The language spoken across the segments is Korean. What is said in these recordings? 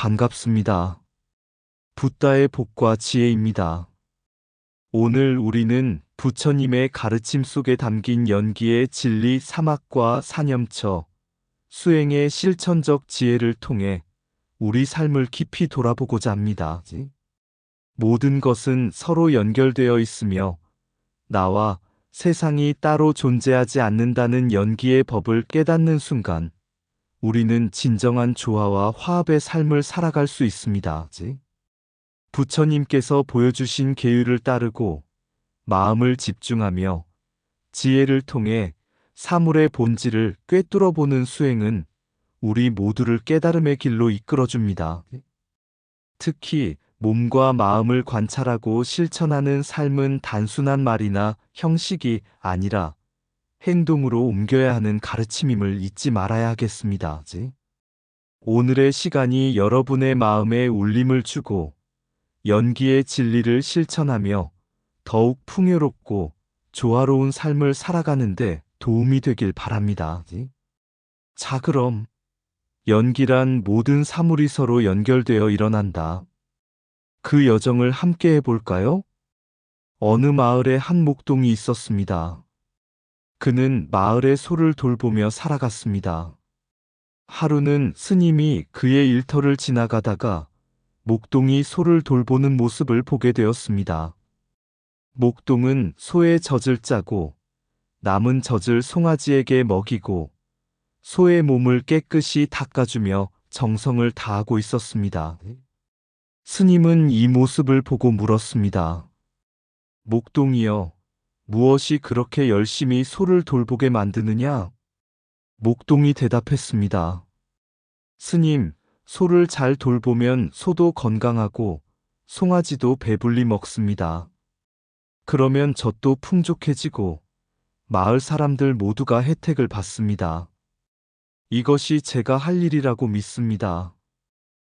반갑습니다. 붓다의 복과 지혜입니다. 오늘 우리는 부처님의 가르침 속에 담긴 연기의 진리 사막과 사념처, 수행의 실천적 지혜를 통해 우리 삶을 깊이 돌아보고자 합니다. 모든 것은 서로 연결되어 있으며 나와 세상이 따로 존재하지 않는다는 연기의 법을 깨닫는 순간 우리는 진정한 조화와 화합의 삶을 살아갈 수 있습니다. 부처님께서 보여주신 계율을 따르고 마음을 집중하며 지혜를 통해 사물의 본질을 꿰뚫어 보는 수행은 우리 모두를 깨달음의 길로 이끌어줍니다. 특히 몸과 마음을 관찰하고 실천하는 삶은 단순한 말이나 형식이 아니라 행동으로 옮겨야 하는 가르침임을 잊지 말아야 하겠습니다. 오늘의 시간이 여러분의 마음에 울림을 주고 연기의 진리를 실천하며 더욱 풍요롭고 조화로운 삶을 살아가는데 도움이 되길 바랍니다. 자, 그럼 연기란 모든 사물이 서로 연결되어 일어난다. 그 여정을 함께 해볼까요? 어느 마을에 한 목동이 있었습니다. 그는 마을의 소를 돌보며 살아갔습니다. 하루는 스님이 그의 일터를 지나가다가 목동이 소를 돌보는 모습을 보게 되었습니다. 목동은 소의 젖을 짜고 남은 젖을 송아지에게 먹이고 소의 몸을 깨끗이 닦아주며 정성을 다하고 있었습니다. 스님은 이 모습을 보고 물었습니다. 목동이여, 무엇이 그렇게 열심히 소를 돌보게 만드느냐? 목동이 대답했습니다. 스님, 소를 잘 돌보면 소도 건강하고 송아지도 배불리 먹습니다. 그러면 젖도 풍족해지고 마을 사람들 모두가 혜택을 받습니다. 이것이 제가 할 일이라고 믿습니다.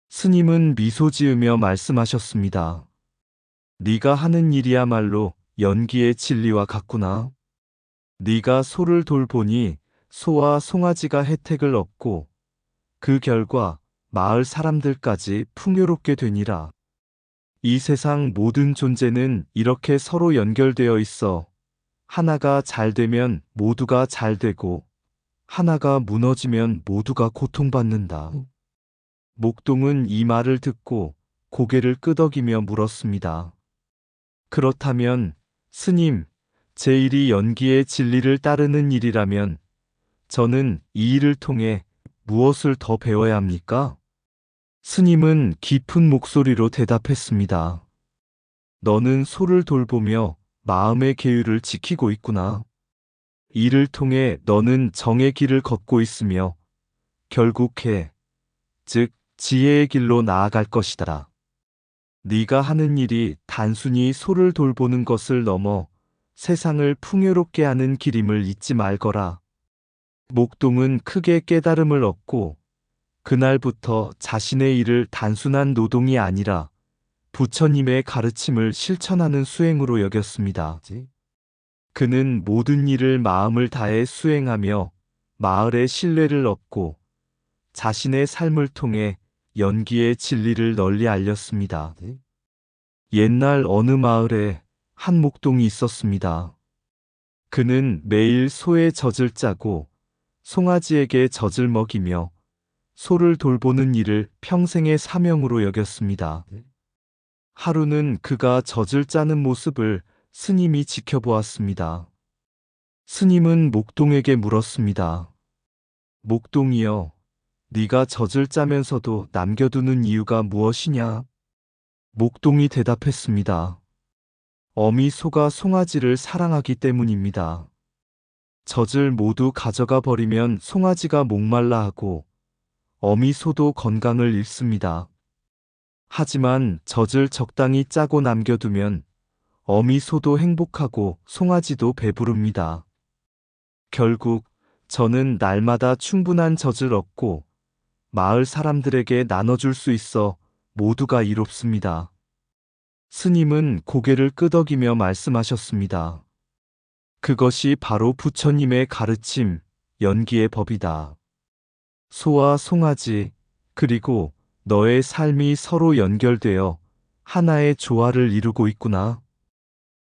스님은 미소 지으며 말씀하셨습니다. 네가 하는 일이야말로 연기의 진리와 같구나. 네가 소를 돌보니 소와 송아지가 혜택을 얻고 그 결과 마을 사람들까지 풍요롭게 되니라. 이 세상 모든 존재는 이렇게 서로 연결되어 있어 하나가 잘 되면 모두가 잘 되고 하나가 무너지면 모두가 고통받는다. 목동은 이 말을 듣고 고개를 끄덕이며 물었습니다. 그렇다면 스님, 제 일이 연기의 진리를 따르는 일이라면 저는 이 일을 통해 무엇을 더 배워야 합니까? 스님은 깊은 목소리로 대답했습니다. 너는 소를 돌보며 마음의 계율을 지키고 있구나. 이를 통해 너는 정의 길을 걷고 있으며 결국 즉 지혜의 길로 나아갈 것이다. 네가 하는 일이 단순히 소를 돌보는 것을 넘어 세상을 풍요롭게 하는 길임을 잊지 말거라. 목동은 크게 깨달음을 얻고 그날부터 자신의 일을 단순한 노동이 아니라 부처님의 가르침을 실천하는 수행으로 여겼습니다. 그는 모든 일을 마음을 다해 수행하며 마을의 신뢰를 얻고 자신의 삶을 통해 연기의 진리를 널리 알렸습니다. 옛날 어느 마을에 한 목동이 있었습니다. 그는 매일 소의 젖을 짜고 송아지에게 젖을 먹이며 소를 돌보는 일을 평생의 사명으로 여겼습니다. 하루는 그가 젖을 짜는 모습을 스님이 지켜보았습니다. 스님은 목동에게 물었습니다. 목동이여, 네가 젖을 짜면서도 남겨두는 이유가 무엇이냐? 목동이 대답했습니다. 어미 소가 송아지를 사랑하기 때문입니다. 젖을 모두 가져가 버리면 송아지가 목말라 하고 어미 소도 건강을 잃습니다. 하지만 젖을 적당히 짜고 남겨두면 어미 소도 행복하고 송아지도 배부릅니다. 결국 저는 날마다 충분한 젖을 얻고 마을 사람들에게 나눠줄 수 있어 모두가 이롭습니다. 스님은 고개를 끄덕이며 말씀하셨습니다. 그것이 바로 부처님의 가르침, 연기의 법이다. 소와 송아지, 그리고 너의 삶이 서로 연결되어 하나의 조화를 이루고 있구나.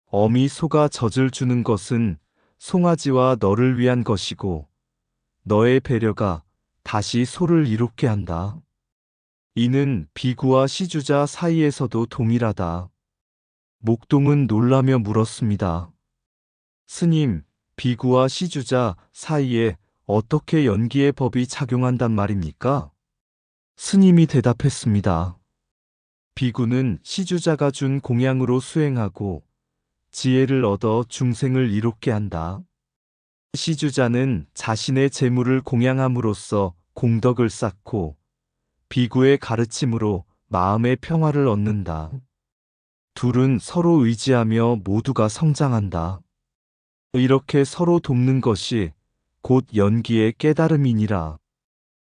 어미 소가 젖을 주는 것은 송아지와 너를 위한 것이고, 너의 배려가 다시 소를 이롭게 한다. 이는 비구와 시주자 사이에서도 동일하다. 목동은 놀라며 물었습니다. 스님, 비구와 시주자 사이에 어떻게 연기의 법이 작용한단 말입니까? 스님이 대답했습니다. 비구는 시주자가 준 공양으로 수행하고 지혜를 얻어 중생을 이롭게 한다. 시주자는 자신의 재물을 공양함으로써 공덕을 쌓고 비구의 가르침으로 마음의 평화를 얻는다. 둘은 서로 의지하며 모두가 성장한다. 이렇게 서로 돕는 것이 곧 연기의 깨달음이니라.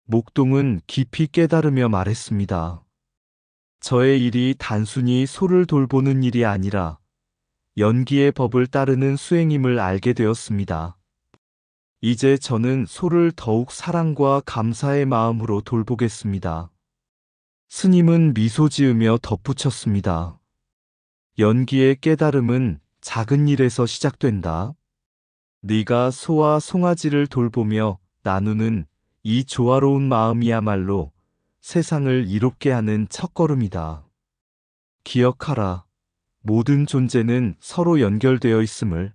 목동은 깊이 깨달으며 말했습니다. 저의 일이 단순히 소를 돌보는 일이 아니라 연기의 법을 따르는 수행임을 알게 되었습니다. 이제 저는 소를 더욱 사랑과 감사의 마음으로 돌보겠습니다. 스님은 미소 지으며 덧붙였습니다. 연기의 깨달음은 작은 일에서 시작된다. 네가 소와 송아지를 돌보며 나누는 이 조화로운 마음이야말로 세상을 이롭게 하는 첫걸음이다. 기억하라. 모든 존재는 서로 연결되어 있음을.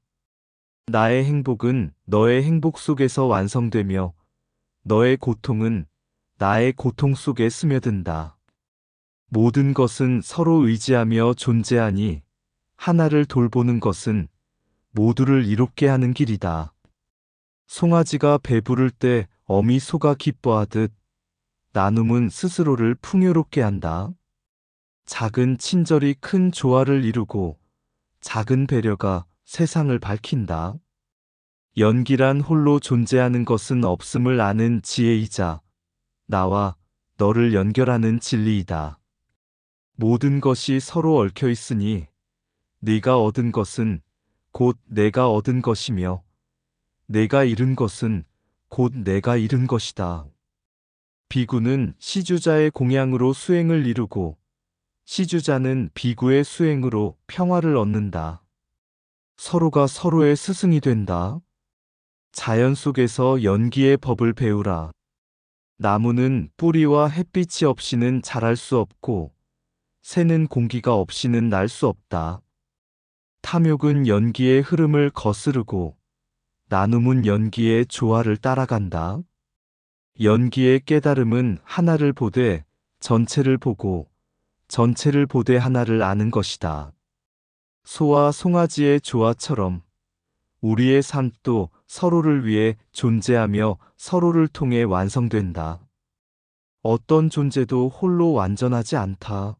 나의 행복은 너의 행복 속에서 완성되며 너의 고통은 나의 고통 속에 스며든다. 모든 것은 서로 의지하며 존재하니 하나를 돌보는 것은 모두를 이롭게 하는 길이다. 송아지가 배부를 때 어미 소가 기뻐하듯 나눔은 스스로를 풍요롭게 한다. 작은 친절이 큰 조화를 이루고 작은 배려가 세상을 밝힌다. 연기란 홀로 존재하는 것은 없음을 아는 지혜이자 나와 너를 연결하는 진리이다. 모든 것이 서로 얽혀 있으니 네가 얻은 것은 곧 내가 얻은 것이며 내가 잃은 것은 곧 내가 잃은 것이다. 비구는 시주자의 공양으로 수행을 이루고 시주자는 비구의 수행으로 평화를 얻는다. 서로가 서로의 스승이 된다. 자연 속에서 연기의 법을 배우라. 나무는 뿌리와 햇빛이 없이는 자랄 수 없고 새는 공기가 없이는 날 수 없다. 탐욕은 연기의 흐름을 거스르고 나눔은 연기의 조화를 따라간다. 연기의 깨달음은 하나를 보되 전체를 보고 전체를 보되 하나를 아는 것이다. 소와 송아지의 조화처럼 우리의 삶도 서로를 위해 존재하며 서로를 통해 완성된다. 어떤 존재도 홀로 완전하지 않다.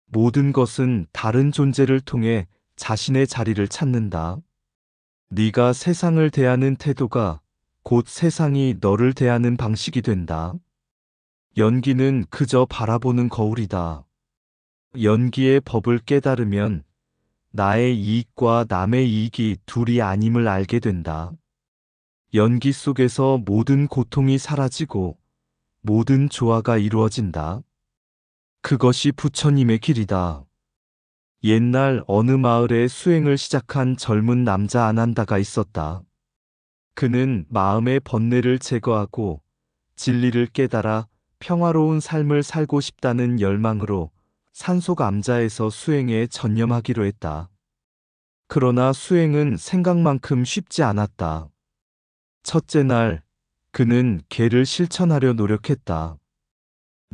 모든 것은 다른 존재를 통해 자신의 자리를 찾는다. 네가 세상을 대하는 태도가 곧 세상이 너를 대하는 방식이 된다. 연기는 그저 바라보는 거울이다. 연기의 법을 깨달으면 나의 이익과 남의 이익이 둘이 아님을 알게 된다. 연기 속에서 모든 고통이 사라지고 모든 조화가 이루어진다. 그것이 부처님의 길이다. 옛날 어느 마을에 수행을 시작한 젊은 남자 아난다가 있었다. 그는 마음의 번뇌를 제거하고 진리를 깨달아 평화로운 삶을 살고 싶다는 열망으로 산속 암자에서 수행에 전념하기로 했다. 그러나 수행은 생각만큼 쉽지 않았다. 첫째 날, 그는 계를 실천하려 노력했다.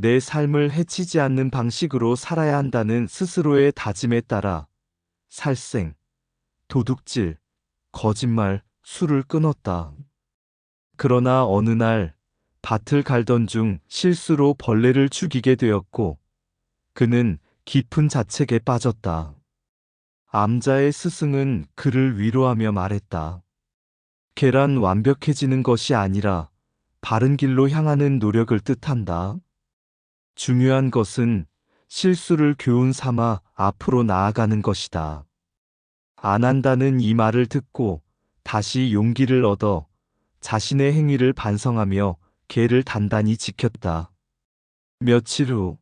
내 삶을 해치지 않는 방식으로 살아야 한다는 스스로의 다짐에 따라 살생, 도둑질, 거짓말, 술을 끊었다. 그러나 어느 날 밭을 갈던 중 실수로 벌레를 죽이게 되었고 그는 깊은 자책에 빠졌다. 암자의 스승은 그를 위로하며 말했다. 계란 완벽해지는 것이 아니라 바른 길로 향하는 노력을 뜻한다. 중요한 것은 실수를 교훈 삼아 앞으로 나아가는 것이다. 안 한다는 이 말을 듣고 다시 용기를 얻어 자신의 행위를 반성하며 계를 단단히 지켰다. 며칠 후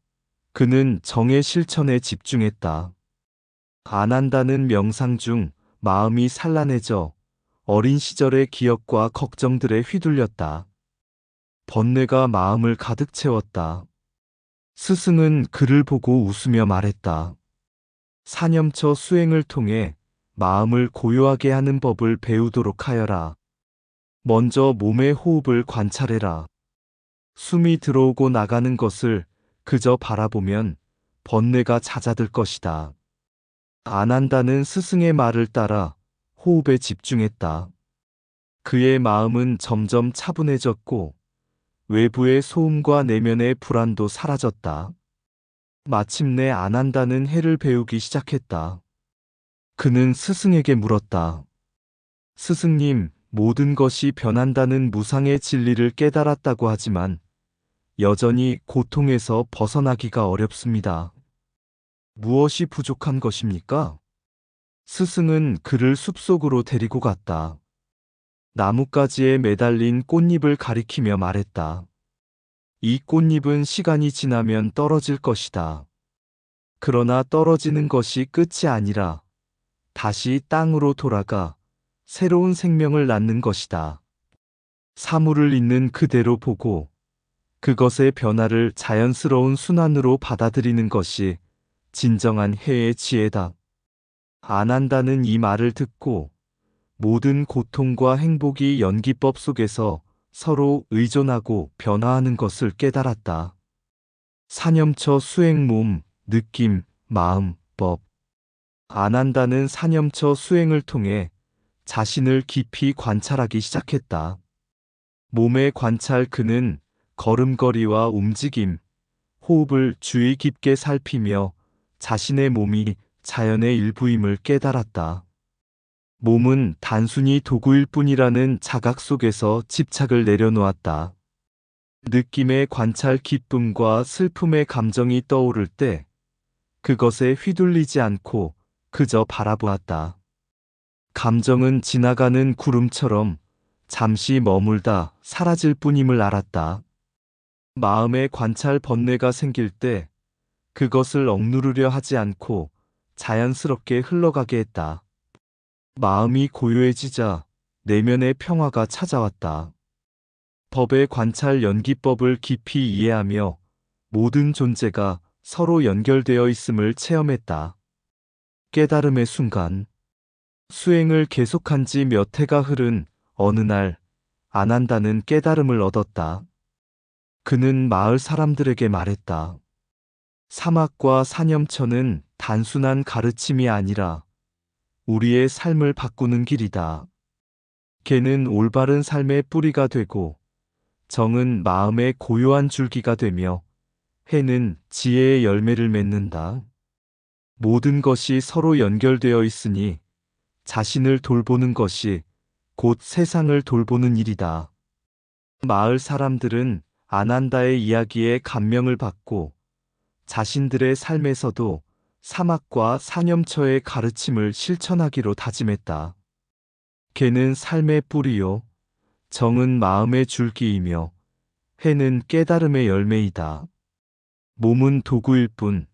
그는 정의 실천에 집중했다. 안 한다는 명상 중 마음이 산란해져 어린 시절의 기억과 걱정들에 휘둘렸다. 번뇌가 마음을 가득 채웠다. 스승은 그를 보고 웃으며 말했다. 사념처 수행을 통해 마음을 고요하게 하는 법을 배우도록 하여라. 먼저 몸의 호흡을 관찰해라. 숨이 들어오고 나가는 것을 그저 바라보면 번뇌가 잦아들 것이다. 안 한다는 스승의 말을 따라 호흡에 집중했다. 그의 마음은 점점 차분해졌고 외부의 소음과 내면의 불안도 사라졌다. 마침내 안 한다는 해를 배우기 시작했다. 그는 스승에게 물었다. 스승님, 모든 것이 변한다는 무상의 진리를 깨달았다고 하지만 여전히 고통에서 벗어나기가 어렵습니다. 무엇이 부족한 것입니까? 스승은 그를 숲속으로 데리고 갔다. 나뭇가지에 매달린 꽃잎을 가리키며 말했다. 이 꽃잎은 시간이 지나면 떨어질 것이다. 그러나 떨어지는 것이 끝이 아니라 다시 땅으로 돌아가 새로운 생명을 낳는 것이다. 사물을 있는 그대로 보고 그것의 변화를 자연스러운 순환으로 받아들이는 것이 진정한 해의 지혜다. 안 한다는 이 말을 듣고 모든 고통과 행복이 연기법 속에서 서로 의존하고 변화하는 것을 깨달았다. 사념처 수행 몸, 느낌, 마음, 법. 안 한다는 사념처 수행을 통해 자신을 깊이 관찰하기 시작했다. 몸의 관찰 그는 걸음걸이와 움직임, 호흡을 주의 깊게 살피며 자신의 몸이 자연의 일부임을 깨달았다. 몸은 단순히 도구일 뿐이라는 자각 속에서 집착을 내려놓았다. 느낌의 관찰 기쁨과 슬픔의 감정이 떠오를 때 그것에 휘둘리지 않고 그저 바라보았다. 감정은 지나가는 구름처럼 잠시 머물다 사라질 뿐임을 알았다. 마음의 관찰 번뇌가 생길 때 그것을 억누르려 하지 않고 자연스럽게 흘러가게 했다. 마음이 고요해지자 내면의 평화가 찾아왔다. 법의 관찰 연기법을 깊이 이해하며 모든 존재가 서로 연결되어 있음을 체험했다. 깨달음의 순간, 수행을 계속한 지 몇 해가 흐른 어느 날, 안 한다는 깨달음을 얻었다. 그는 마을 사람들에게 말했다. 사막과 사념처는 단순한 가르침이 아니라 우리의 삶을 바꾸는 길이다. 개는 올바른 삶의 뿌리가 되고 정은 마음의 고요한 줄기가 되며 해는 지혜의 열매를 맺는다. 모든 것이 서로 연결되어 있으니 자신을 돌보는 것이 곧 세상을 돌보는 일이다. 마을 사람들은 아난다의 이야기에 감명을 받고 자신들의 삶에서도 사막과 사념처의 가르침을 실천하기로 다짐했다. 개는 삶의 뿌리요, 정은 마음의 줄기이며 해는 깨달음의 열매이다. 몸은 도구일 뿐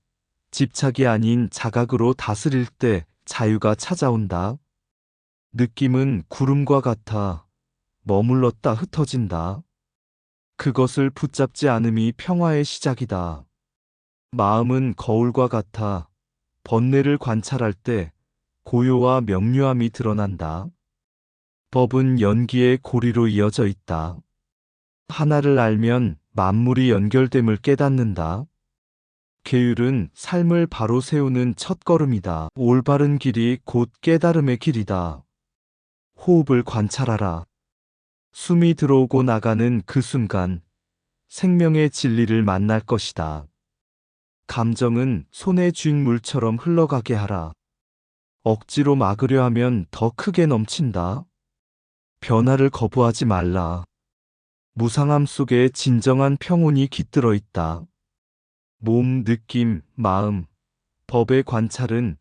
집착이 아닌 자각으로 다스릴 때 자유가 찾아온다. 느낌은 구름과 같아 머물렀다 흩어진다. 그것을 붙잡지 않음이 평화의 시작이다. 마음은 거울과 같아 번뇌를 관찰할 때 고요와 명료함이 드러난다. 법은 연기의 고리로 이어져 있다. 하나를 알면 만물이 연결됨을 깨닫는다. 계율은 삶을 바로 세우는 첫걸음이다. 올바른 길이 곧 깨달음의 길이다. 호흡을 관찰하라. 숨이 들어오고 나가는 그 순간 생명의 진리를 만날 것이다. 감정은 손에 쥔 물처럼 흘러가게 하라. 억지로 막으려 하면 더 크게 넘친다. 변화를 거부하지 말라. 무상함 속에 진정한 평온이 깃들어 있다. 몸, 느낌, 마음, 법의 관찰은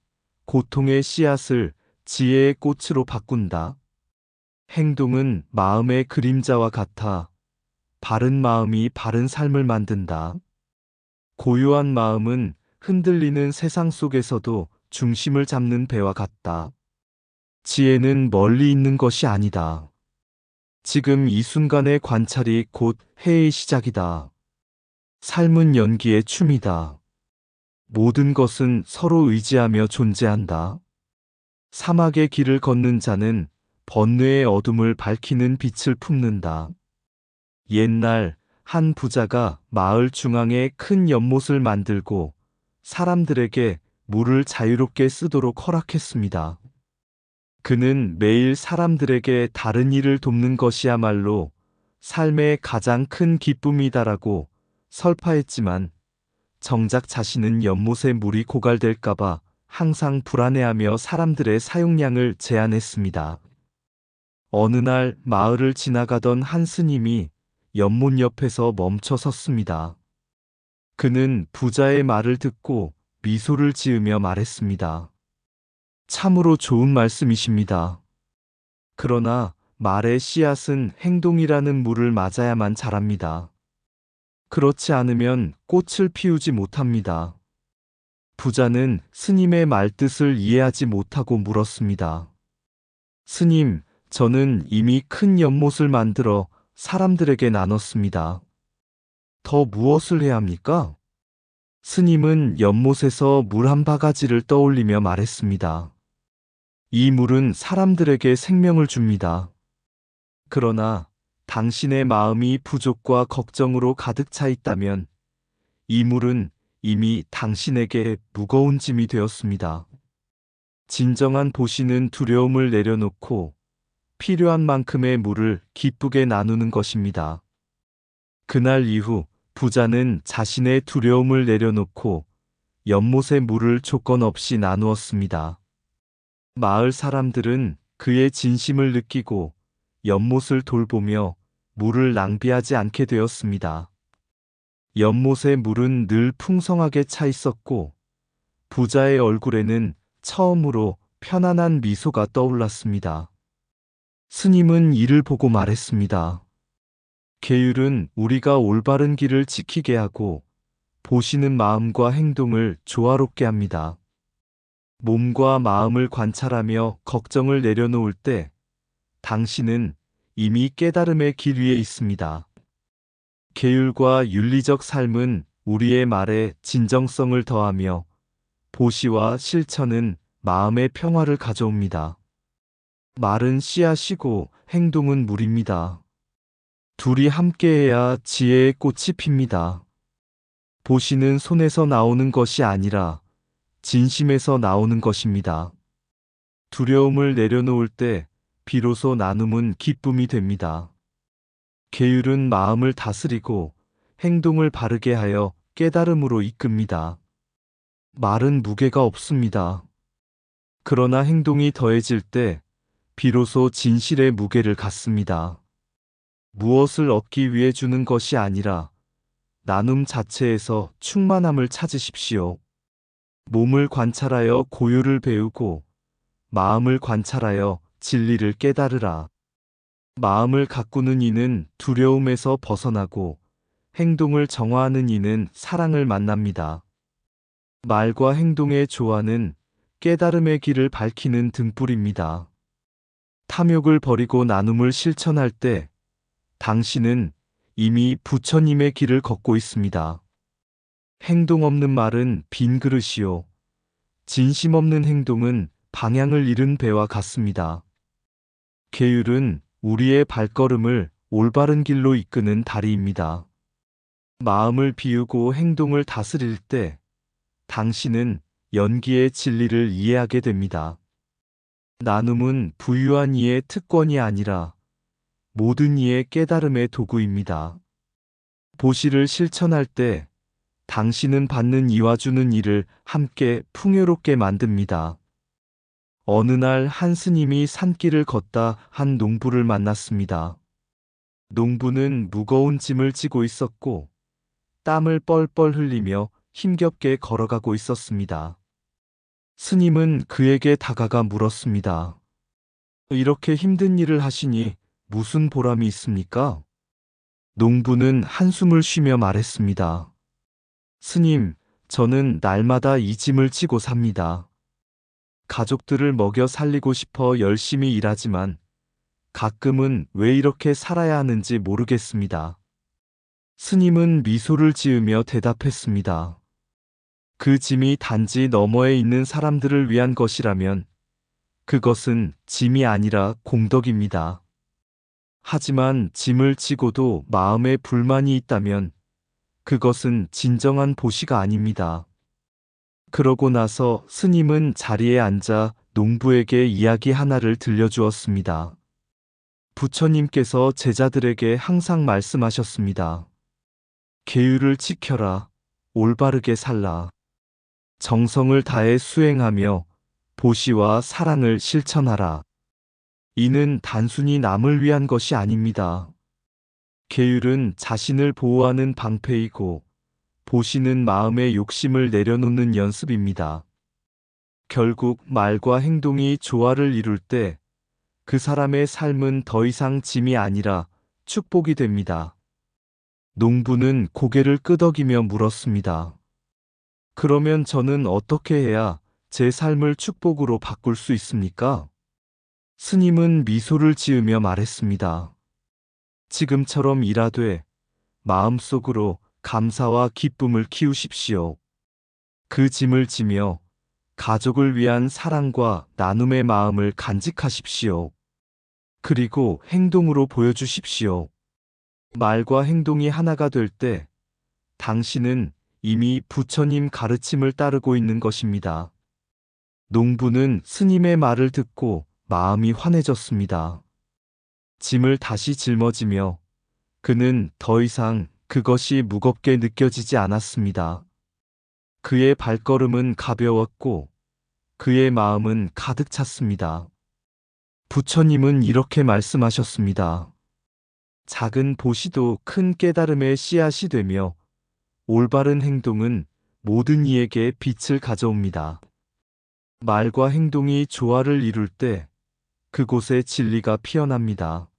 고통의 씨앗을 지혜의 꽃으로 바꾼다. 행동은 마음의 그림자와 같아 바른 마음이 바른 삶을 만든다. 고요한 마음은 흔들리는 세상 속에서도 중심을 잡는 배와 같다. 지혜는 멀리 있는 것이 아니다. 지금 이 순간의 관찰이 곧 해의 시작이다. 삶은 연기의 춤이다. 모든 것은 서로 의지하며 존재한다. 사막의 길을 걷는 자는 번뇌의 어둠을 밝히는 빛을 품는다. 옛날 한 부자가 마을 중앙에 큰 연못을 만들고 사람들에게 물을 자유롭게 쓰도록 허락했습니다. 그는 매일 사람들에게 다른 일을 돕는 것이야말로 삶의 가장 큰 기쁨이다라고 설파했지만 정작 자신은 연못에 물이 고갈될까봐 항상 불안해하며 사람들의 사용량을 제한했습니다. 어느 날 마을을 지나가던 한 스님이 연못 옆에서 멈춰 섰습니다. 그는 부자의 말을 듣고 미소를 지으며 말했습니다. 참으로 좋은 말씀이십니다. 그러나 말의 씨앗은 행동이라는 물을 맞아야만 자랍니다. 그렇지 않으면 꽃을 피우지 못합니다. 부자는 스님의 말뜻을 이해하지 못하고 물었습니다. 스님, 저는 이미 큰 연못을 만들어 사람들에게 나눴습니다. 더 무엇을 해야 합니까? 스님은 연못에서 물 한 바가지를 떠올리며 말했습니다. 이 물은 사람들에게 생명을 줍니다. 그러나 당신의 마음이 부족과 걱정으로 가득 차 있다면 이 물은 이미 당신에게 무거운 짐이 되었습니다. 진정한 보시는 두려움을 내려놓고 필요한 만큼의 물을 기쁘게 나누는 것입니다. 그날 이후 부자는 자신의 두려움을 내려놓고 연못의 물을 조건 없이 나누었습니다. 마을 사람들은 그의 진심을 느끼고 연못을 돌보며 물을 낭비하지 않게 되었습니다. 연못의 물은 늘 풍성하게 차 있었고 부자의 얼굴에는 처음으로 편안한 미소가 떠올랐습니다. 스님은 이를 보고 말했습니다. 계율은 우리가 올바른 길을 지키게 하고 보시는 마음과 행동을 조화롭게 합니다. 몸과 마음을 관찰하며 걱정을 내려놓을 때 당신은 이미 깨달음의 길 위에 있습니다. 계율과 윤리적 삶은 우리의 말에 진정성을 더하며 보시와 실천은 마음의 평화를 가져옵니다. 말은 씨앗이고 행동은 물입니다. 둘이 함께해야 지혜의 꽃이 핍니다. 보시는 손에서 나오는 것이 아니라 진심에서 나오는 것입니다. 두려움을 내려놓을 때 비로소 나눔은 기쁨이 됩니다. 계율은 마음을 다스리고 행동을 바르게 하여 깨달음으로 이끕니다. 말은 무게가 없습니다. 그러나 행동이 더해질 때 비로소 진실의 무게를 갖습니다. 무엇을 얻기 위해 주는 것이 아니라 나눔 자체에서 충만함을 찾으십시오. 몸을 관찰하여 고요를 배우고 마음을 관찰하여 진리를 깨달으라. 마음을 가꾸는 이는 두려움에서 벗어나고 행동을 정화하는 이는 사랑을 만납니다. 말과 행동의 조화는 깨달음의 길을 밝히는 등불입니다. 탐욕을 버리고 나눔을 실천할 때 당신은 이미 부처님의 길을 걷고 있습니다. 행동 없는 말은 빈 그릇이요. 진심 없는 행동은 방향을 잃은 배와 같습니다. 계율은 우리의 발걸음을 올바른 길로 이끄는 다리입니다. 마음을 비우고 행동을 다스릴 때 당신은 연기의 진리를 이해하게 됩니다. 나눔은 부유한 이의 특권이 아니라 모든 이의 깨달음의 도구입니다. 보시를 실천할 때 당신은 받는 이와 주는 이를 함께 풍요롭게 만듭니다. 어느 날 한 스님이 산길을 걷다 한 농부를 만났습니다. 농부는 무거운 짐을 지고 있었고 땀을 뻘뻘 흘리며 힘겹게 걸어가고 있었습니다. 스님은 그에게 다가가 물었습니다. 이렇게 힘든 일을 하시니 무슨 보람이 있습니까? 농부는 한숨을 쉬며 말했습니다. 스님, 저는 날마다 이 짐을 지고 삽니다. 가족들을 먹여 살리고 싶어 열심히 일하지만 가끔은 왜 이렇게 살아야 하는지 모르겠습니다. 스님은 미소를 지으며 대답했습니다. 그 짐이 단지 너머에 있는 사람들을 위한 것이라면 그것은 짐이 아니라 공덕입니다. 하지만 짐을 지고도 마음에 불만이 있다면 그것은 진정한 보시가 아닙니다. 그러고 나서 스님은 자리에 앉아 농부에게 이야기 하나를 들려주었습니다. 부처님께서 제자들에게 항상 말씀하셨습니다. 계율을 지켜라. 올바르게 살라. 정성을 다해 수행하며 보시와 사랑을 실천하라. 이는 단순히 남을 위한 것이 아닙니다. 계율은 자신을 보호하는 방패이고 보시는 마음의 욕심을 내려놓는 연습입니다. 결국 말과 행동이 조화를 이룰 때 그 사람의 삶은 더 이상 짐이 아니라 축복이 됩니다. 농부는 고개를 끄덕이며 물었습니다. 그러면 저는 어떻게 해야 제 삶을 축복으로 바꿀 수 있습니까? 스님은 미소를 지으며 말했습니다. 지금처럼 일하되 마음속으로 감사와 기쁨을 키우십시오. 그 짐을 지며 가족을 위한 사랑과 나눔의 마음을 간직하십시오. 그리고 행동으로 보여주십시오. 말과 행동이 하나가 될 때 당신은 이미 부처님 가르침을 따르고 있는 것입니다. 농부는 스님의 말을 듣고 마음이 환해졌습니다. 짐을 다시 짊어지며 그는 더 이상 그것이 무겁게 느껴지지 않았습니다. 그의 발걸음은 가벼웠고 그의 마음은 가득 찼습니다. 부처님은 이렇게 말씀하셨습니다. 작은 보시도 큰 깨달음의 씨앗이 되며 올바른 행동은 모든 이에게 빛을 가져옵니다. 말과 행동이 조화를 이룰 때 그곳에 진리가 피어납니다.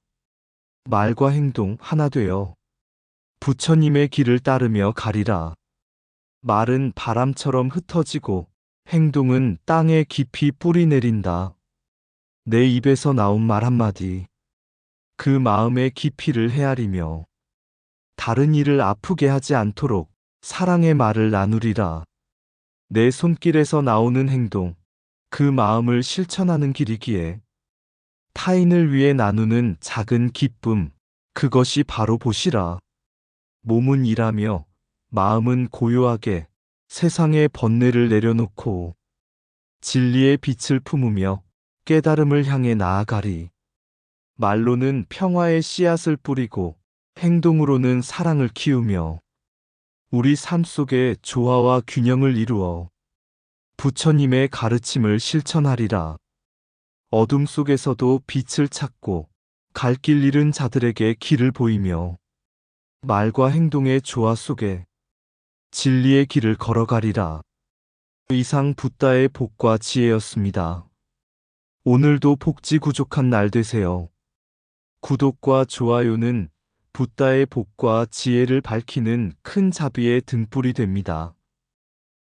말과 행동 하나 되어 부처님의 길을 따르며 가리라. 말은 바람처럼 흩어지고 행동은 땅에 깊이 뿌리 내린다. 내 입에서 나온 말 한마디, 그 마음의 깊이를 헤아리며 다른 이를 아프게 하지 않도록 사랑의 말을 나누리라. 내 손길에서 나오는 행동, 그 마음을 실천하는 길이기에 타인을 위해 나누는 작은 기쁨, 그것이 바로 보시라. 몸은 일하며 마음은 고요하게 세상의 번뇌를 내려놓고 진리의 빛을 품으며 깨달음을 향해 나아가리. 말로는 평화의 씨앗을 뿌리고 행동으로는 사랑을 키우며 우리 삶 속에 조화와 균형을 이루어 부처님의 가르침을 실천하리라. 어둠 속에서도 빛을 찾고 갈 길 잃은 자들에게 길을 보이며 말과 행동의 조화 속에 진리의 길을 걸어가리라. 이상 붓다의 복과 지혜였습니다. 오늘도 복지구족한 날 되세요. 구독과 좋아요는 붓다의 복과 지혜를 밝히는 큰 자비의 등불이 됩니다.